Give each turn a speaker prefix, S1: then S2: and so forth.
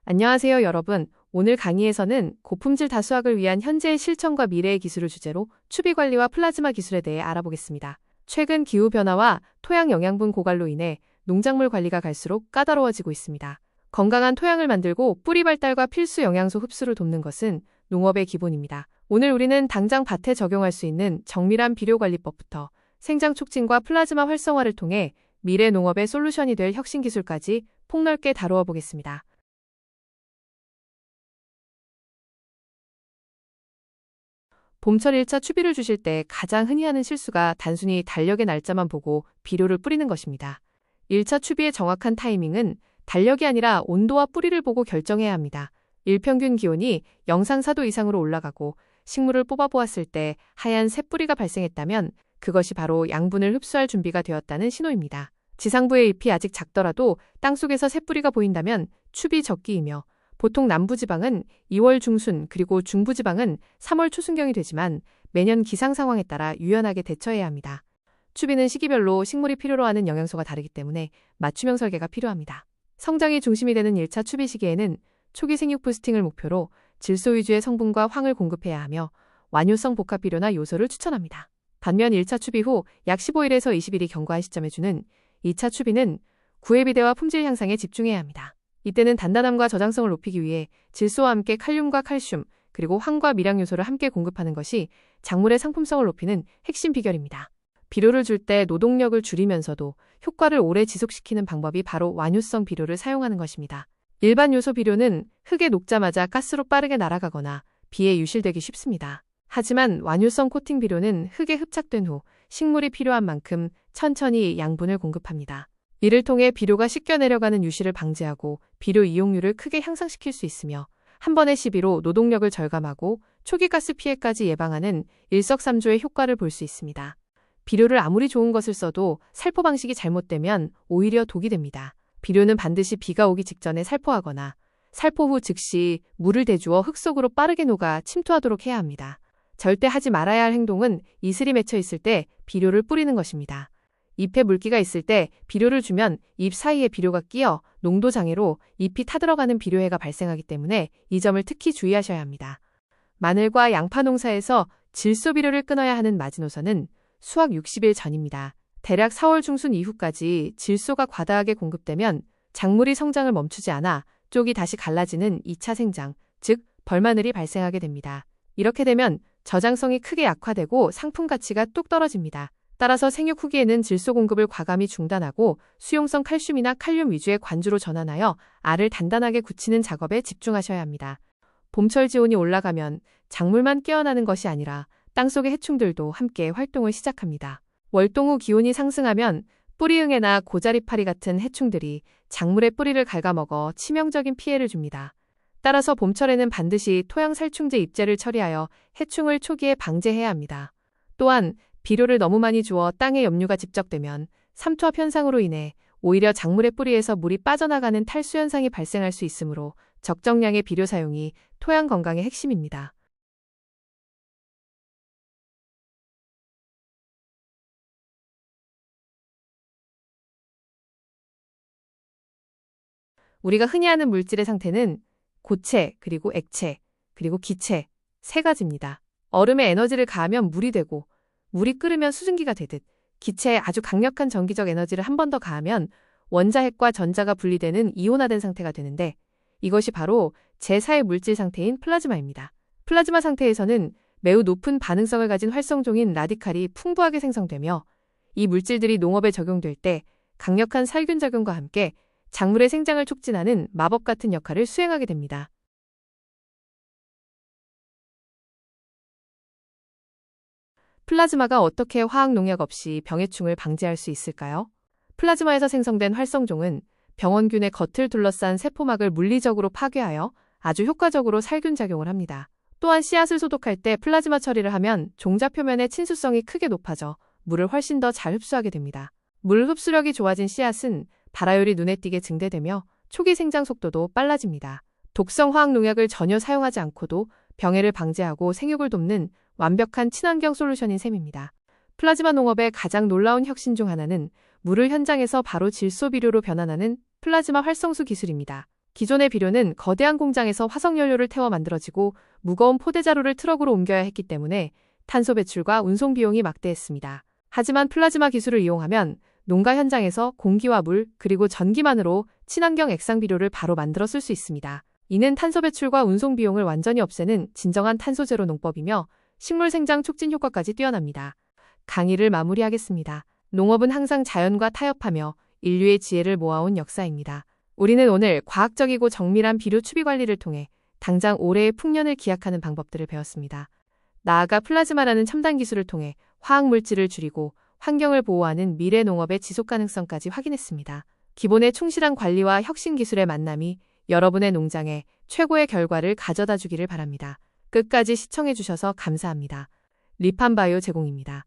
S1: 안녕하세요, 여러분. 오늘 강의에서는 고품질 다수학을 위한 현재의 실천과 미래의 기술을 주제로 추비 관리와 플라즈마 기술에 대해 알아보겠습니다. 최근 기후변화와 토양 영양분 고갈로 인해 농작물 관리가 갈수록 까다로워지고 있습니다. 건강한 토양을 만들고 뿌리 발달과 필수 영양소 흡수를 돕는 것은 농업의 기본입니다. 오늘 우리는 당장 밭에 적용할 수 있는 정밀한 비료 관리법부터 생장 촉진과 플라즈마 활성화를 통해 미래 농업의 솔루션이 될 혁신 기술까지 폭넓게 다루어 보겠습니다. 봄철 1차 추비를 주실 때 가장 흔히 하는 실수가 단순히 달력의 날짜만 보고 비료를 뿌리는 것입니다. 1차 추비의 정확한 타이밍은 달력이 아니라 온도와 뿌리를 보고 결정해야 합니다. 일평균 기온이 영상 4도 이상으로 올라가고 식물을 뽑아보았을 때 하얀 새뿌리가 발생했다면 그것이 바로 양분을 흡수할 준비가 되었다는 신호입니다. 지상부의 잎이 아직 작더라도 땅속에서 새뿌리가 보인다면 추비 적기이며 보통 남부지방은 2월 중순 그리고 중부지방은 3월 초순경이 되지만 매년 기상 상황에 따라 유연하게 대처해야 합니다. 추비는 시기별로 식물이 필요로 하는 영양소가 다르기 때문에 맞춤형 설계가 필요합니다. 성장이 중심이 되는 1차 추비 시기에는 초기 생육 부스팅을 목표로 질소 위주의 성분과 황을 공급해야 하며 완효성 복합 비료나 요소를 추천합니다. 반면 1차 추비 후 약 15일에서 20일이 경과한 시점에 주는 2차 추비는 구획 비대와 품질 향상에 집중해야 합니다. 이때는 단단함과 저장성을 높이기 위해 질소와 함께 칼륨과 칼슘, 그리고 황과 미량 요소를 함께 공급하는 것이 작물의 상품성을 높이는 핵심 비결입니다. 비료를 줄 때 노동력을 줄이면서도 효과를 오래 지속시키는 방법이 바로 완효성 비료를 사용하는 것입니다. 일반 요소 비료는 흙에 녹자마자 가스로 빠르게 날아가거나 비에 유실되기 쉽습니다. 하지만 완효성 코팅 비료는 흙에 흡착된 후 식물이 필요한 만큼 천천히 양분을 공급합니다. 이를 통해 비료가 씻겨 내려가는 유실을 방지하고 비료 이용률을 크게 향상시킬 수 있으며 한 번의 시비로 노동력을 절감하고 초기 가스 피해까지 예방하는 일석삼조의 효과를 볼 수 있습니다. 비료를 아무리 좋은 것을 써도 살포 방식이 잘못되면 오히려 독이 됩니다. 비료는 반드시 비가 오기 직전에 살포하거나 살포 후 즉시 물을 대주어 흙 속으로 빠르게 녹아 침투하도록 해야 합니다. 절대 하지 말아야 할 행동은 이슬이 맺혀 있을 때 비료를 뿌리는 것입니다. 잎에 물기가 있을 때 비료를 주면 잎 사이에 비료가 끼어 농도 장애로 잎이 타들어가는 비료해가 발생하기 때문에 이 점을 특히 주의하셔야 합니다. 마늘과 양파 농사에서 질소 비료를 끊어야 하는 마지노선은 수확 60일 전입니다. 대략 4월 중순 이후까지 질소가 과다하게 공급되면 작물이 성장을 멈추지 않아 쪽이 다시 갈라지는 2차 생장, 즉 벌마늘이 발생하게 됩니다. 이렇게 되면 저장성이 크게 약화되고 상품 가치가 뚝 떨어집니다. 따라서 생육 후기에는 질소 공급을 과감히 중단하고 수용성 칼슘이나 칼륨 위주의 관주로 전환하여 알을 단단하게 굳히는 작업에 집중하셔야 합니다. 봄철 지온이 올라가면 작물만 깨어나는 것이 아니라 땅속의 해충들도 함께 활동을 시작합니다. 월동 후 기온이 상승하면 뿌리응애나 고자리파리 같은 해충들이 작물의 뿌리를 갉아먹어 치명적인 피해를 줍니다. 따라서 봄철에는 반드시 토양살충제 입제를 처리하여 해충을 초기에 방제해야 합니다. 또한 비료를 너무 많이 주어 땅에 염류가 집적되면 삼투압 현상으로 인해 오히려 작물의 뿌리에서 물이 빠져나가는 탈수 현상이 발생할 수 있으므로 적정량의 비료 사용이 토양 건강의 핵심입니다. 우리가 흔히 아는 물질의 상태는 고체, 그리고 액체, 그리고 기체 세 가지입니다. 얼음에 에너지를 가하면 물이 되고 물이 끓으면 수증기가 되듯 기체에 아주 강력한 전기적 에너지를 한 번 더 가하면 원자핵과 전자가 분리되는 이온화된 상태가 되는데 이것이 바로 제4의 물질 상태인 플라즈마입니다. 플라즈마 상태에서는 매우 높은 반응성을 가진 활성종인 라디칼이 풍부하게 생성되며 이 물질들이 농업에 적용될 때 강력한 살균작용과 함께 작물의 생장을 촉진하는 마법 같은 역할을 수행하게 됩니다. 플라즈마가 어떻게 화학 농약 없이 병해충을 방지할 수 있을까요? 플라즈마에서 생성된 활성종은 병원균의 겉을 둘러싼 세포막을 물리적으로 파괴하여 아주 효과적으로 살균작용을 합니다. 또한 씨앗을 소독할 때 플라즈마 처리를 하면 종자 표면의 친수성이 크게 높아져 물을 훨씬 더 잘 흡수하게 됩니다. 물 흡수력이 좋아진 씨앗은 발화율이 눈에 띄게 증대되며 초기 생장 속도도 빨라집니다. 독성 화학 농약을 전혀 사용하지 않고도 병해를 방제하고 생육을 돕는 완벽한 친환경 솔루션인 셈입니다. 플라즈마 농업의 가장 놀라운 혁신 중 하나는 물을 현장에서 바로 질소 비료로 변환하는 플라즈마 활성수 기술입니다. 기존의 비료는 거대한 공장에서 화석연료를 태워 만들어지고 무거운 포대자루를 트럭으로 옮겨야 했기 때문에 탄소 배출과 운송 비용이 막대했습니다. 하지만 플라즈마 기술을 이용하면 농가 현장에서 공기와 물, 그리고 전기만으로 친환경 액상 비료를 바로 만들어 쓸 수 있습니다. 이는 탄소 배출과 운송 비용을 완전히 없애는 진정한 탄소 제로 농법이며 식물 생장 촉진 효과까지 뛰어납니다. 강의를 마무리하겠습니다. 농업은 항상 자연과 타협하며 인류의 지혜를 모아온 역사입니다. 우리는 오늘 과학적이고 정밀한 비료 추비 관리를 통해 당장 올해의 풍년을 기약하는 방법들을 배웠습니다. 나아가 플라즈마라는 첨단 기술을 통해 화학 물질을 줄이고 환경을 보호하는 미래 농업의 지속 가능성까지 확인했습니다. 기본에 충실한 관리와 혁신 기술의 만남이 여러분의 농장에 최고의 결과를 가져다 주기를 바랍니다. 끝까지 시청해 주셔서 감사합니다. 리판바이오 제공입니다.